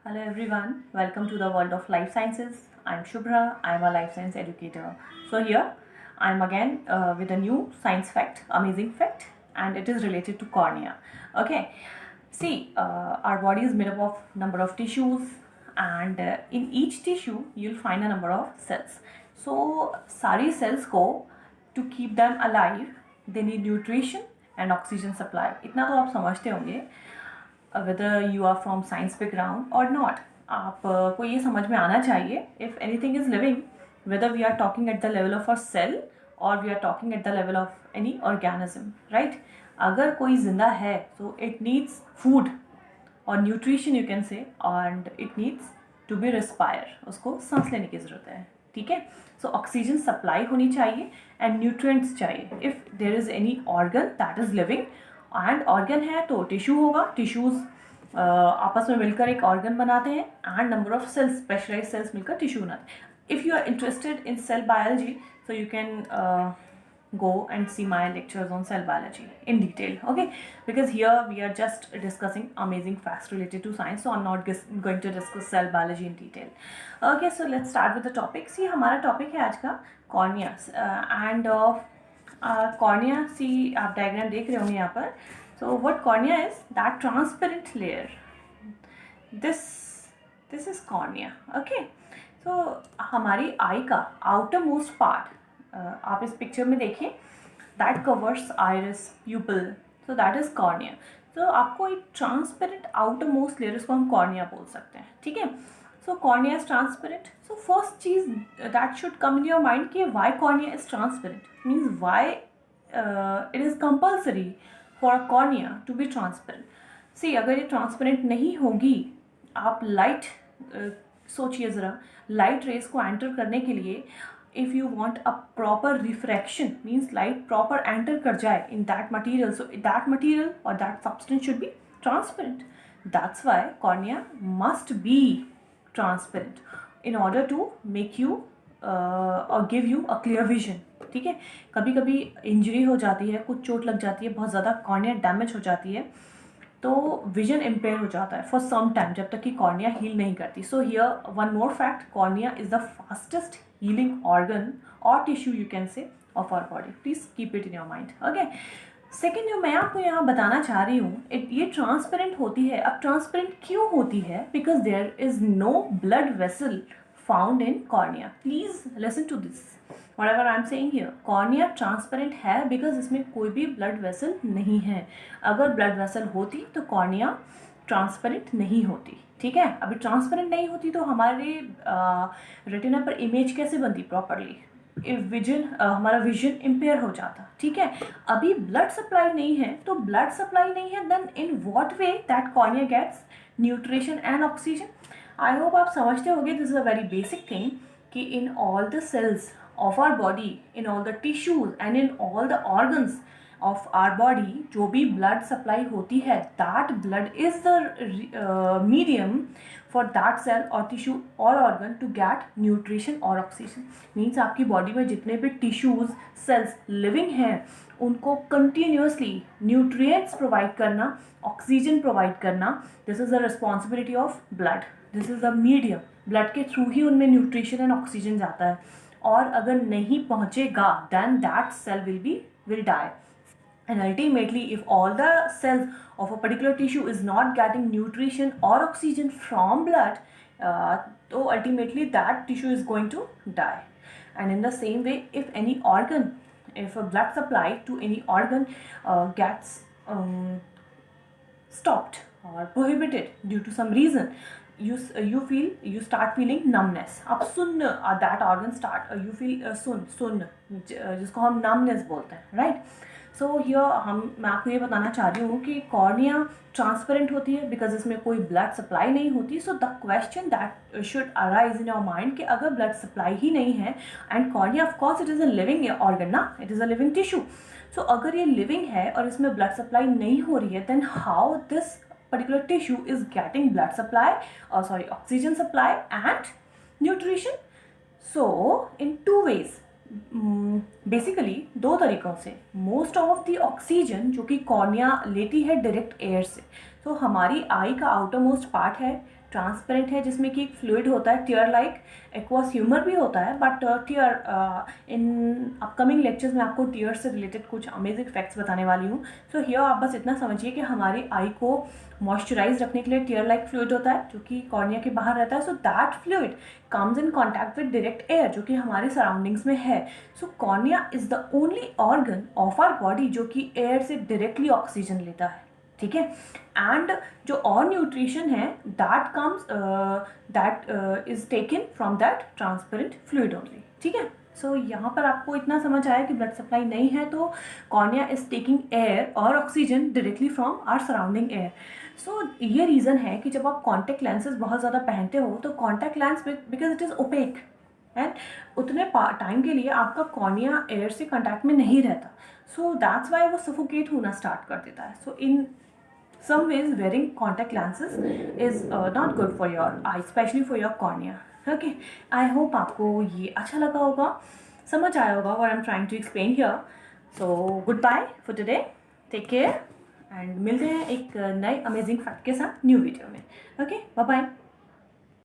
Hello everyone, welcome to the world of life sciences. I'm Shubhra, I'm a life science educator. So here I'm again with a new science fact, amazing fact, and it is related to cornea. Okay, see, our body is made up of number of tissues, and in each tissue you'll find a number of cells. So सारी cells को to keep them alive, they need nutrition and oxygen supply. इतना तो आप समझते होंगे whether you are from science background or not. आपको ये समझ में आना चाहिए if anything is living, whether we are talking at the level of a cell or we are talking at the level of any organism, right? अगर कोई जिंदा है so it needs food or nutrition you can say, and it needs to be respire, उसको सांस लेने की ज़रूरत है, ठीक है? सो ऑक्सीजन सप्लाई होनी चाहिए एंड न्यूट्रिएंट्स चाहिए. If there is any organ that is living, and organ है तो टिश्यू होगा. टिश्यूज़ आपस में मिलकर एक ऑर्गन बनाते हैं and number of cells, specialize cells मिलकर टिश्यू बनाते हैं. If you are interested in cell biology so you can go and see my lectures on cell biology in detail, okay? Because here we are just discussing amazing facts related to science, so I'm not going to discuss cell biology in detail. Okay, so let's start with the topic. See, हमारा topic है आज का cornea, and cornea, see आप diagram देख रहे होंगे यहाँ पर. So what cornea is? That transparent layer. This is cornea, okay? तो हमारी आई का आउटर मोस्ट पार्ट आप इस पिक्चर में देखिए, that covers iris, pupil, so that is cornea. तो आपको एक ट्रांसपेरेंट आउटर मोस्ट लेयर, उसको हम कॉर्निया बोल सकते हैं, ठीक है? So cornea is transparent. So first चीज that should come in your mind कि why cornea is transparent, means why it is compulsory for a cornea to be transparent. See, अगर ये ट्रांसपेरेंट नहीं होगी, आप लाइट सोचिए ज़रा, लाइट रेज को एंटर करने के लिए if you want a proper refraction, means light proper enter कर जाए in that material, so that material और that substance should be transparent. That's why cornea must be transparent in order to make you और give you a clear vision, ठीक है? कभी कभी injury हो जाती है, कुछ चोट लग जाती है, बहुत ज़्यादा कॉर्निया डैमेज हो जाती है, तो विजन इम्पेयर हो जाता है फॉर सम टाइम, जब तक कि कॉर्निया हील नहीं करती. So here one more fact, cornea is the fastest healing organ और tissue you can say of our body. Please keep it in your mind, okay? Second जो मैं आपको यहाँ बताना चाह रही हूँ, ये ट्रांसपेरेंट होती है. अब ट्रांसपेरेंट क्यों होती है? Because there is no blood vessel found in cornea. Please listen to this, whatever I'm saying here. Cornea transparent है बिकॉज इसमें कोई भी ब्लड वेसल नहीं है. अगर ब्लड वेसल होती तो कॉर्निया ट्रांसपेरेंट नहीं होती, ठीक है? अभी ट्रांसपेरेंट नहीं होती तो हमारे रेटिना पर इमेज कैसे बनती प्रॉपरली? विजन, हमारा विजन इम्पेयर हो जाता, ठीक है? अभी ब्लड सप्लाई नहीं है, तो ब्लड सप्लाई नहीं है, then in what way that cornea gets nutrition and oxygen? I hope आप समझते होंगे, this is a very basic thing कि in all the cells of our body, in all the tissues and in all the organs of our body, जो भी blood supply होती है, that blood is the medium for that cell or tissue or organ to get nutrition or oxygen. means आपकी body में जितने भी tissues, cells living हैं, उनको continuously nutrients provide करना, oxygen provide करना, this is the responsibility of blood. this is the medium. blood के through ही उनमें nutrition and oxygen जाता है, और अगर नहीं पहुंचेगा then that cell will die. And ultimately if all the cells of a particular tissue is not getting nutrition or oxygen from blood, so ultimately that tissue is going to die. And in the same way, if any organ, if a blood supply to any organ gets stopped or prohibited due to some reason, you start feeling numbness. अब सुन, that organ start you feel सुन जिसको हम numbness बोलते हैं, right? So here मैं आपको ये बताना चाह रही हूँ कि कॉर्निया ट्रांसपेरेंट होती है बिकॉज इसमें कोई ब्लड सप्लाई नहीं होती. So the question that should arise in your mind कि अगर ब्लड सप्लाई ही नहीं है, and cornea of course it is a living organ ना, it is a living tissue. So अगर ये लिविंग है और इसमें ब्लड सप्लाई नहीं हो रही है, then how this particular tissue is getting blood supply, oxygen supply and nutrition? So in two ways, basically दो तरीक़ों से. मोस्ट ऑफ द ऑक्सीजन जो कि कॉर्निया लेती है डायरेक्ट एयर से. तो हमारी आई का आउटर मोस्ट पार्ट है, ट्रांसपेरेंट है, जिसमें कि एक फ्लूइड होता है टीयर लाइक, एक्वास ह्यूमर भी होता है, but tier in upcoming lectures में आपको टीयर से रिलेटेड कुछ अमेजिंग फैक्ट्स बताने वाली हूँ. सो हियर आप बस इतना समझिए कि हमारी आई को मॉइस्चराइज रखने के लिए टीयर लाइक फ्लूइड होता है जो कि कॉर्निया के बाहर रहता है. So that fluid comes in contact with direct air जो कि हमारे सराउंडिंग्स में है. So cornea is the only organ of our body जो कि एयर से डायरेक्टली ऑक्सीजन लेता है. ठीक है. एंड जो और न्यूट्रिशन है that comes that is taken from that transparent fluid only. ठीक है. सो यहाँ पर आपको इतना समझ आया कि ब्लड सप्लाई नहीं है तो कॉर्निया इज टेकिंग एयर और oxygen directly from our surrounding air. So ये रीज़न है कि जब आप कॉन्टैक्ट लेंसेज बहुत ज़्यादा पहनते हो तो contact lens because it is opaque and उतने टाइम के लिए आपका कॉर्निया एयर से कॉन्टैक्ट में नहीं रहता. सो दैट्स वाई वो सफोकेट होना स्टार्ट कर देता है. सो इन some ways wearing contact lenses is not good for your eye, especially for your cornea. Okay, I hope आपको ये अच्छा लगा होगा, समझ आया होगा what I'm trying to explain here. So goodbye for today, take care and मिलते हैं एक नए अमेजिंग फैक्ट के साथ न्यू वीडियो में. Okay, bye bye.